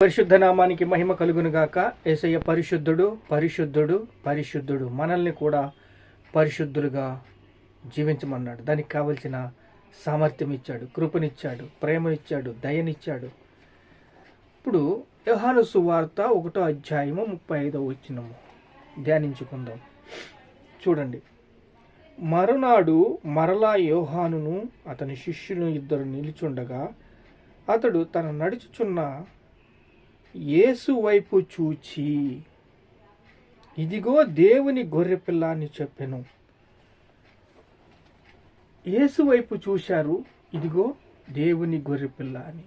పరిశుద్ధ నామానికి మహిమ కలుగునుగాక. యేసయ్య పరిశుద్ధుడు పరిశుద్ధుడు పరిశుద్ధుడు. మనల్ని కూడా పరిశుద్ధులుగా జీవించమన్నాడు. దానికి కావలసిన సామర్థ్యం ఇచ్చాడు, కృపనిచ్చాడు, ప్రేమనిచ్చాడు, దయనిచ్చాడు. ఇప్పుడు యోహాను సువార్త 1వ అధ్యాయము 35వ వచనము ధ్యానించుకుందాం. చూడండి. మరునాడు మరలా యోహానును అతని శిష్యులు ఇద్దరు నిలుచుండగా అతడు తన నడుచుచున్న యేసు వైపు చూచి, ఇదిగో దేవుని గొర్రెపిల్ల అని చెప్పెను. యేసు వైపు చూశారు, ఇదిగో దేవుని గొర్రెపిల్ల అని.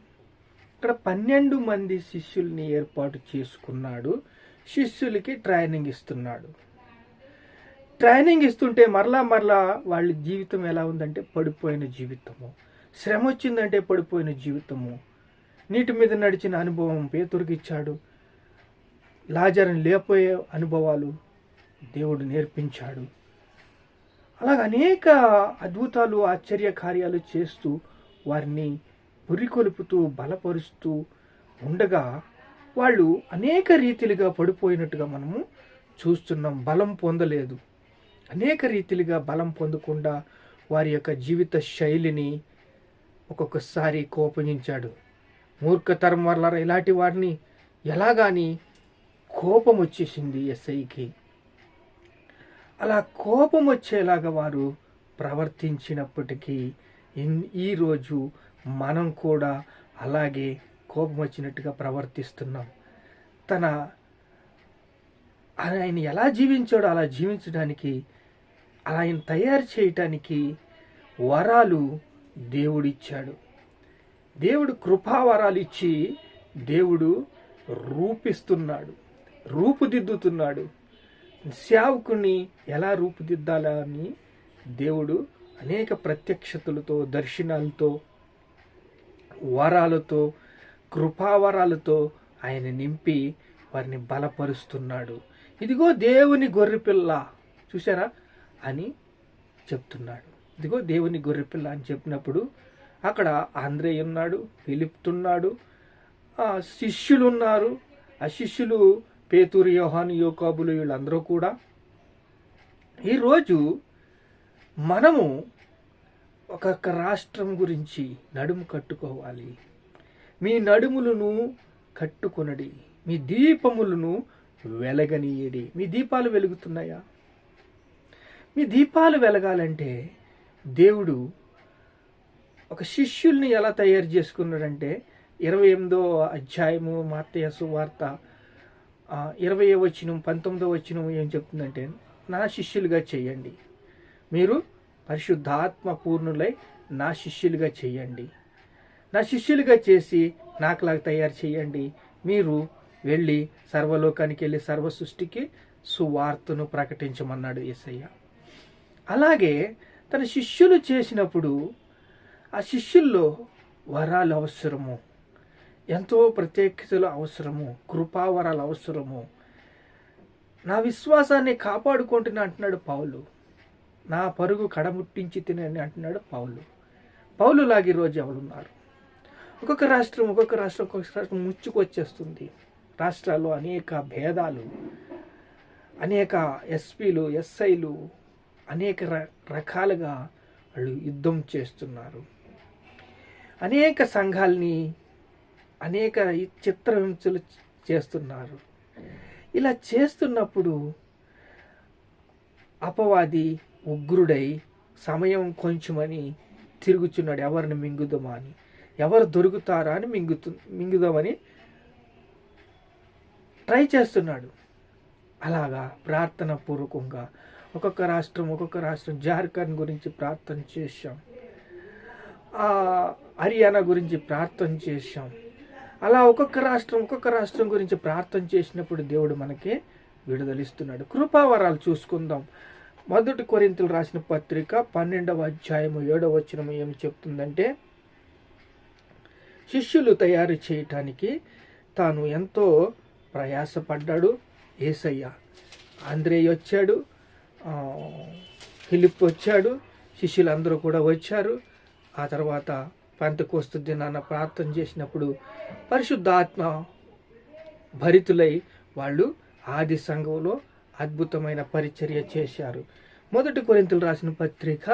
ఇక్కడ 12 మంది శిష్యుల్ని ఏర్పాటు చేసుకున్నాడు. శిష్యులకి ట్రైనింగ్ ఇస్తున్నాడు. ట్రైనింగ్ ఇస్తుంటే మరలా వాళ్ళ జీవితం ఎలా ఉందంటే పడిపోయిన జీవితము. శ్రమ వచ్చిందంటే పడిపోయిన జీవితము. నీటి మీద నడిచిన అనుభవం పేతురుకి ఇచ్చాడు. లాజరుని లేపోయే అనుభవాలు దేవుడు నేర్పించాడు. అలాగ అనేక అద్భుతాలు, ఆశ్చర్య కార్యాలు చేస్తూ వారిని పురికొలుపుతూ బలపరుస్తూ ఉండగా వాళ్ళు అనేక రీతిలుగా పడిపోయినట్టుగా మనము చూస్తున్నాం. బలం పొందలేదు. అనేక రీతిలుగా బలం పొందకుండా వారి యొక్క జీవిత శైలిని ఒక్కొక్కసారి కోపగించాడు. మూర్ఖతరం వల్ల ఇలాంటి వారిని ఎలాగాని కోపం వచ్చేసింది ఎస్ఐకి. అలా కోపం వచ్చేలాగా వారు ప్రవర్తించినప్పటికీ ఈరోజు మనం కూడా అలాగే కోపం వచ్చినట్టుగా ప్రవర్తిస్తున్నాం. ఆయన ఎలా జీవించాడో అలా జీవించడానికి, ఆయన తయారు చేయటానికి వరాలు దేవుడిచ్చాడు. దేవుడు కృపావరాలు ఇచ్చి దేవుడు రూపిస్తున్నాడు, రూపుదిద్దుతున్నాడు. సేవకుని ఎలా రూపుదిద్దాలా అని దేవుడు అనేక ప్రత్యక్షతలతో, దర్శనాలతో, వరాలతో, కృపావరాలతో ఆయన నింపి వారిని బలపరుస్తున్నాడు. ఇదిగో దేవుని గొర్రెపిల్ల చూసారా అని చెప్తున్నాడు. ఇదిగో దేవుని గొర్రెపిల్ల అని చెప్పినప్పుడు అక్కడ ఆంద్రేయ ఉన్నాడు, ఫిలిప్ ఉన్నాడు, శిష్యులు ఉన్నారు. ఆ శిష్యులు పేతురు, యోహాను, యాకోబులు వీళ్ళందరూ కూడా. ఈరోజు మనము ఒక్కొక్క రాష్ట్రం గురించి నడుము కట్టుకోవాలి. మీ నడుములను కట్టుకొనడి, మీ దీపములను వెలగనీయడి. మీ దీపాలు వెలుగుతున్నాయా? మీ దీపాలు వెలగాలంటే దేవుడు ఒక శిష్యుల్ని ఎలా తయారు చేసుకున్నాడంటే 28వ అధ్యాయము మత్తయి సువార్త 20వ వచనం 19వ వచనం ఏం చెప్తుందంటే, నా శిష్యులుగా చేయండి, మీరు పరిశుద్ధాత్మ పూర్ణులై నా శిష్యులుగా చేయండి, నా శిష్యులుగా చేసి నాకులాగా తయారు చేయండి, మీరు వెళ్ళి సర్వలోకానికి వెళ్ళి సర్వ సృష్టికి సువార్తను ప్రకటించమన్నాడు యేసయ్య. అలాగే తన శిష్యులు చేసినప్పుడు ఆ శిష్యుల్లో వరాలు అవసరము, ఎంతో ప్రత్యేకతలు అవసరము, కృపావరాలు అవసరము. నా విశ్వాసాన్ని కాపాడుకుంటున్నా అంటున్నాడు పౌలు. నా పరుగు కడముట్టించి తినని అంటున్నాడు పౌలు. పౌలులాగా ఈరోజు ఎవరున్నారు? ఒక్కొక్క రాష్ట్రం ముచ్చుకొచ్చేస్తుంది. రాష్ట్రాల్లో అనేక భేదాలు, అనేక ఎస్పీలు, ఎస్ఐలు, అనేక రకాలుగా వాళ్ళు యుద్ధం చేస్తున్నారు. అనేక సంఘాలని అనేక చిత్రహింసలు చేస్తున్నారు. ఇలా చేస్తున్నప్పుడు అపవాది ఉగ్రుడై సమయం కొంచెమని తిరుగుచున్నాడు. ఎవరిని మింగుదామా అని, ఎవరు దొరుకుతారా అని మింగుదామని ట్రై చేస్తున్నాడు. అలాగా ప్రార్థన పూర్వకంగా ఒక్కొక్క రాష్ట్రం జార్ఖండ్ గురించి ప్రార్థన చేశాం, హర్యానా గురించి ప్రార్థన చేశాం. అలా ఒక్కొక్క రాష్ట్రం గురించి ప్రార్థన చేసినప్పుడు దేవుడు మనకి విడుదలిస్తున్నాడు. కృపావరాలు చూసుకుందాం. 1 కొరింథీయులకు రాసిన పత్రిక 12వ అధ్యాయము 7వ వచనం ఏమి చెప్తుందంటే, శిష్యులు తయారు చేయటానికి తాను ఎంతో ప్రయాసపడ్డాడు యేసయ్య. ఆంద్రేయ వచ్చాడు, ఫిలిప్ వచ్చాడు, శిష్యులందరూ కూడా వచ్చారు. ఆ తర్వాత పెంతెకోస్తు దినాన ప్రార్థన చేసినప్పుడు పరిశుద్ధాత్మ భరితులై వాళ్ళు ఆది సంఘంలో అద్భుతమైన పరిచర్య చేశారు. 1 కొరింథీయులకు రాసిన పత్రిక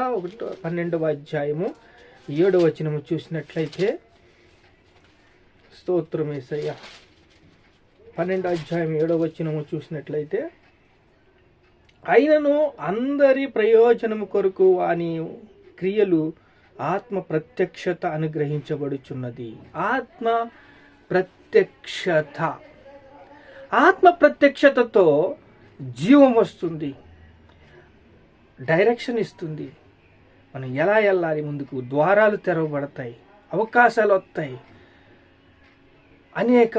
12వ అధ్యాయము 7వ వచనము చూసినట్లయితే, స్తోత్రం యేసయ్య, 12వ అధ్యాయం 7వ వచనము చూసినట్లయితే, అయినను అందరి ప్రయోజనము కొరకు వాని క్రియలు ఆత్మ ప్రత్యక్షత అనుగ్రహించబడుచున్నది. ఆత్మ ప్రత్యక్షత, ఆత్మ ప్రత్యక్షతతో జీవం వస్తుంది, డైరెక్షన్ ఇస్తుంది. మనం ఎలా వెళ్ళాలి ముందుకు, ద్వారాలు తెరవబడతాయి, అవకాశాలు వస్తాయి, అనేక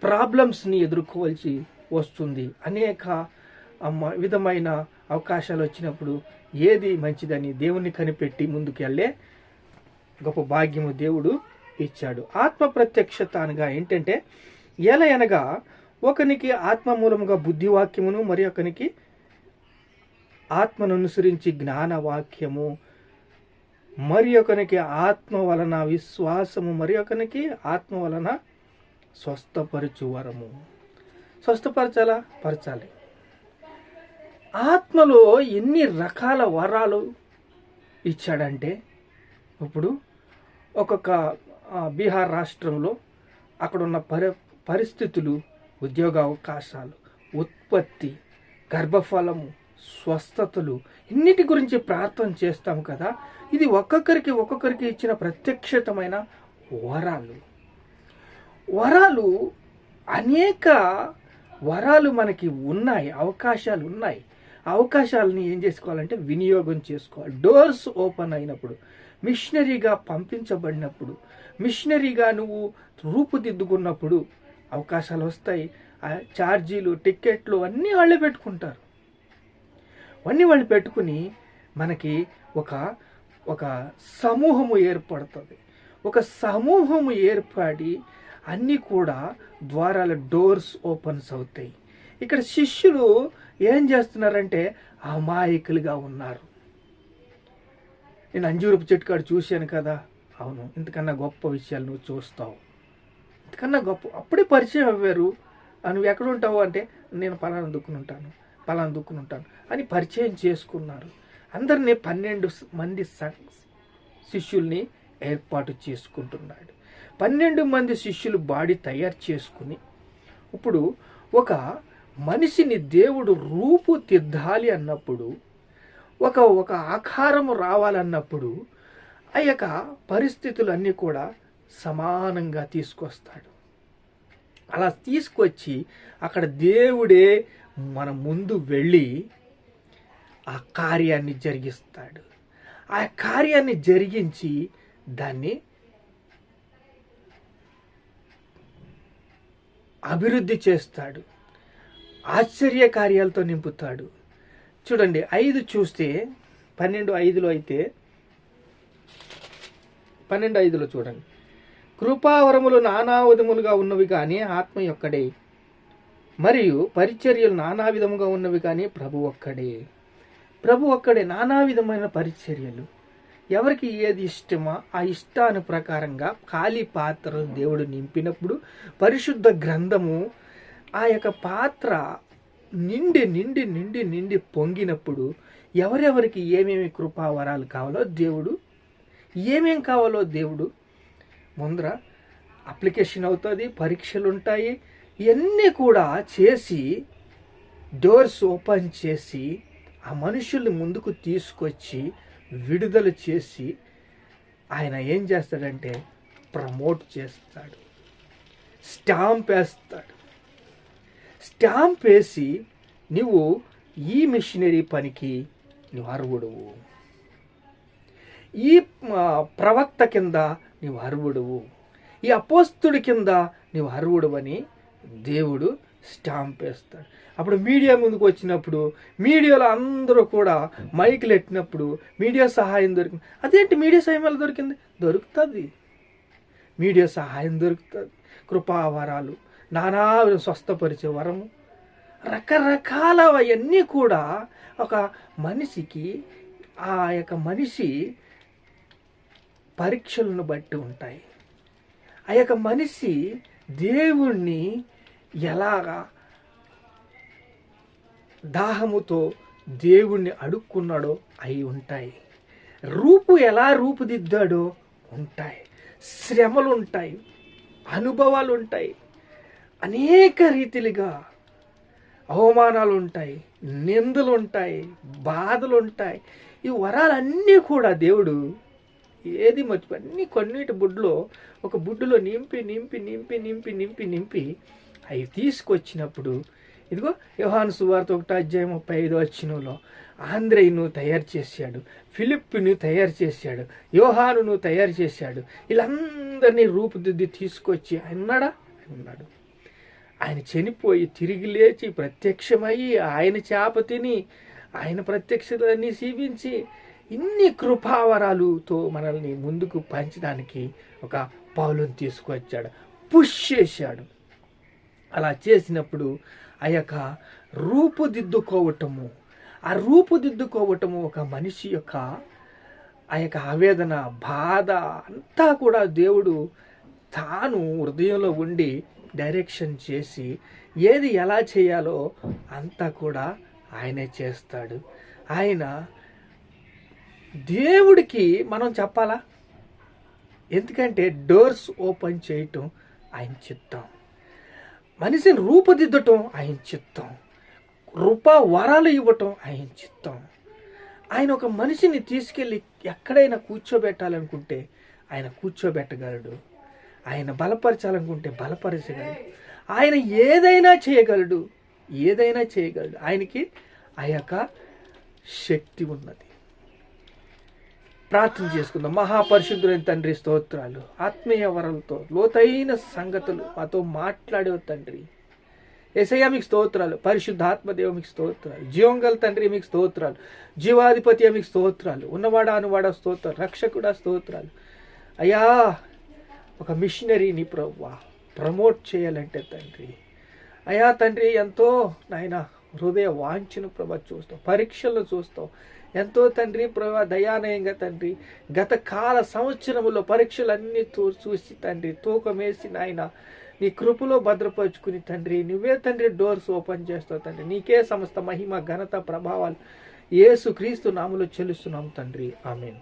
ప్రాబ్లమ్స్ని ఎదుర్కోవాల్సి వస్తుంది. అనేక విధమైన అవకాశాలు వచ్చినప్పుడు ఏది మంచిదని దేవుణ్ణి కనిపెట్టి ముందుకు వెళ్ళే గొప్ప భాగ్యము దేవుడు ఇచ్చాడు. ఆత్మ ప్రత్యక్షత అనగా ఏంటంటే, ఎలా అనగా ఒకనికి ఆత్మ మూలముగా బుద్ధివాక్యమును, మరి ఒకనికి ఆత్మను అనుసరించి జ్ఞానవాక్యము, మరి ఒకనికి ఆత్మ వలన విశ్వాసము, మరి ఒకనికి ఆత్మ వలన స్వస్థపరచు వరము. స్వస్థపరచాలా? పరచాలి. ఆత్మలో ఎన్ని రకాల వరాలు ఇచ్చాడంటే, ఇప్పుడు ఒక్కొక్క బీహార్ రాష్ట్రంలో అక్కడున్న పరిస్థితులు, ఉద్యోగ అవకాశాలు, ఉత్పత్తి, గర్భఫలము, స్వస్థతలు, ఇన్నిటి గురించి ప్రార్థన చేస్తాం కదా. ఇది ఒక్కొక్కరికి ఇచ్చిన ప్రత్యక్షతమైన వరాలు. వరాలు అనేక వరాలు మనకి ఉన్నాయి, అవకాశాలు ఉన్నాయి. అవకాశాలని ఏం చేసుకోవాలంటే వినియోగం చేసుకోవాలి. డోర్స్ ఓపెన్ అయినప్పుడు, మిషనరీగా పంపించబడినప్పుడు, మిషనరీగా నువ్వు రూపుదిద్దుకున్నప్పుడు అవకాశాలు వస్తాయి. ఛార్జీలు, టిక్కెట్లు అన్నీ వాళ్ళే పెట్టుకుంటారు. అన్నీ వాళ్ళు పెట్టుకుని మనకి ఒక సమూహము ఏర్పడుతుంది. ఒక సమూహము ఏర్పడి అన్నీ కూడా ద్వారాల డోర్స్ ఓపెన్స్ అవుతాయి. ఇక్కడ శిష్యులు ఏం చేస్తున్నారంటే అమాయకులుగా ఉన్నారు. నేను అంజూరపు చెట్టు కాడ చూశాను కదా. అవును, ఇంతకన్నా గొప్ప విషయాలు నువ్వు చూస్తావు, ఇంతకన్నా గొప్ప. అప్పుడే పరిచయం అవ్వారు. నువ్వు ఎక్కడ ఉంటావు అంటే, నేను పలానా దుక్కునుంటాను అని పరిచయం చేసుకున్నారు. అందరినీ 12 మంది శిష్యుల్ని ఏర్పాటు చేసుకుంటున్నాడు. 12 మంది శిష్యులు బాడీ తయారు చేసుకుని, ఇప్పుడు ఒక మనిషిని దేవుడు రూపుదిద్దాలి అన్నప్పుడు, ఒక ఆకారము రావాలన్నప్పుడు ఆ యొక్క పరిస్థితులన్నీ కూడా సమానంగా తీసుకొస్తాడు. అలా తీసుకొచ్చి అక్కడ దేవుడే మన ముందు వెళ్ళి ఆ కార్యాన్ని జరిగిస్తాడు. ఆ కార్యాన్ని జరిగించి దాన్ని అభివృద్ధి చేస్తాడు. ఆశ్చర్య కార్యాలతో నింపుతాడు. చూడండి, 5 చూస్తే 12:5లో అయితే 12:5లో చూడండి, కృపావరములు నానా విధములుగా ఉన్నవి కానీ ఆత్మ ఒక్కడే, మరియు పరిచర్యలు నానా విధముగా ఉన్నవి కానీ ప్రభు ఒక్కడే. ప్రభు ఒక్కడే. నానా విధమైన పరిచర్యలు, ఎవరికి ఏది ఇష్టమో ఆ ఇష్టాను ప్రకారంగా ఖాళీ పాత్రను దేవుడు నింపినప్పుడు, పరిశుద్ధ గ్రంథము ఆ యొక్క పాత్ర నిండి నిండి నిండి నిండి పొంగినప్పుడు, ఎవరెవరికి ఏమేమి కృపావరాలు కావాలో దేవుడు ముందర అప్లికేషన్ అవుతుంది, పరీక్షలు ఉంటాయి. ఇవన్నీ కూడా చేసి డోర్స్ ఓపెన్ చేసి ఆ మనుషుల్ని ముందుకు తీసుకొచ్చి విడుదల చేసి ఆయన ఏం చేస్తాడంటే ప్రమోట్ చేస్తాడు, స్టాంప్ వేస్తాడు. స్టాంప్ వేసి నువ్వు ఈ మిషనరీ పనికి నువ్వు అర్హుడువు, ఈ ప్రవక్త కింద నువ్వు అర్హుడువు, ఈ అపోస్తుడి కింద నువ్వు అర్హుడువని దేవుడు స్టాంప్ వేస్తాడు. అప్పుడు మీడియా ముందుకు వచ్చినప్పుడు, మీడియాలో అందరూ కూడా మైకులు ఎట్టినప్పుడు మీడియా సహాయం దొరికింది. అదేంటి మీడియా సహాయం ఎలా దొరికింది? దొరుకుతుంది. మీడియా సహాయం దొరుకుతుంది. కృపావరాలు, నానా స్వస్థపరిచే వరము, రకరకాల అవన్నీ కూడా ఒక మనిషికి ఆ యొక్క మనిషి పరీక్షలను బట్టి ఉంటాయి. ఆ యొక్క మనిషి దేవుణ్ణి ఎలాగా దాహముతో దేవుణ్ణి అడుక్కున్నాడో అవి ఉంటాయి. ఎలా రూపుదిద్దాడో ఉంటాయి. శ్రమలు ఉంటాయి, అనుభవాలు ఉంటాయి, అనేక రీతిలుగా అవమానాలు ఉంటాయి, నిందలు ఉంటాయి, బాధలు ఉంటాయి. ఈ వరాలన్నీ కూడా దేవుడు ఏది మర్చిపో అన్నీ కొన్నిటి ఒక బుడ్డులో నింపి నింపి నింపి నింపి నింపి నింపి అవి తీసుకొచ్చినప్పుడు ఇదిగో యోహాను సువార్త 1:35 ఆంద్రేయును తయారు చేశాడు, ఫిలిప్పును తయారు చేశాడు, యోహానును తయారు చేశాడు. వీళ్ళందరినీ రూపుదిద్ది తీసుకొచ్చి ఆయన ఉన్నాడు. ఆయన చనిపోయి తిరిగి లేచి ప్రత్యక్షమయ్యి ఆయన చేప తిని ఆయన ప్రత్యక్షతలన్నీ జీవించి ఇన్ని కృపావరాలుతో మనల్ని ముందుకు పంచడానికి ఒక పౌలుని తీసుకొచ్చాడు, పుష్ చేశాడు. అలా చేసినప్పుడు ఆ యొక్క రూపుదిద్దుకోవటము ఒక మనిషి యొక్క ఆ యొక్క ఆవేదన, బాధ అంతా కూడా దేవుడు తాను హృదయంలో ఉండి డైరెక్షన్ చేసి ఏది ఎలా చేయాలో అంతా కూడా ఆయనే చేస్తాడు. ఆయన దేవుడికి మనం చెప్పాలా? ఎందుకంటే డోర్స్ ఓపెన్ చేయటం ఆయన చిత్తం, మనిషిని రూపుదిద్దటం ఆయన చిత్తం, వరాలు ఇవ్వటం ఆయన చిత్తం. ఆయన ఒక మనిషిని తీసుకెళ్ళి ఎక్కడైనా కూర్చోబెట్టాలనుకుంటే ఆయన కూర్చోబెట్టగలడు, ఆయన బలపరచాలనుకుంటే బలపరచగలడు, ఆయన ఏదైనా చేయగలడు. ఆయనకి ఆ యొక్క శక్తి ఉన్నది. ప్రార్థన చేసుకుందాం. మహాపరిశుద్ధులైన తండ్రి, స్తోత్రాలు. ఆత్మీయ వరాలతో లోతైన సంగతులు మాతో మాట్లాడే తండ్రి, యేసయ్య మీకు స్తోత్రాలు. పరిశుద్ధాత్మదేవ మీకు స్తోత్రాలు. జీవంగల తండ్రి మీకు స్తోత్రాలు. జీవాధిపతి మీకు స్తోత్రాలు. ఉన్నవాడా అనువాడా స్తోత్రాలు. రక్షకుడా స్తోత్రాలు. అయ్యా, ఒక మిషనరీని ప్రభువా ప్రమోట్ చేయాలంటే తండ్రి, అయ్యా తండ్రి, ఎంతో నాయన హృదయ వాంఛను ప్రభా చూస్తాం, పరీక్షలను చూస్తాం. ఎంతో తండ్రి ప్రభా దయానయంగా తండ్రి గత కాల సంవత్సరములో పరీక్షలన్నీ చూసి తండ్రి తూకమేసి నాయన నీ కృపలో భద్రపరుచుకుని తండ్రి నువ్వే తండ్రి డోర్స్ ఓపెన్ చేస్తావు తండ్రి. నీకే సమస్త మహిమ ఘనత ప్రభావాలు యేసు క్రీస్తు నామములో చెల్లిస్తున్నాం తండ్రి. ఆమేన్.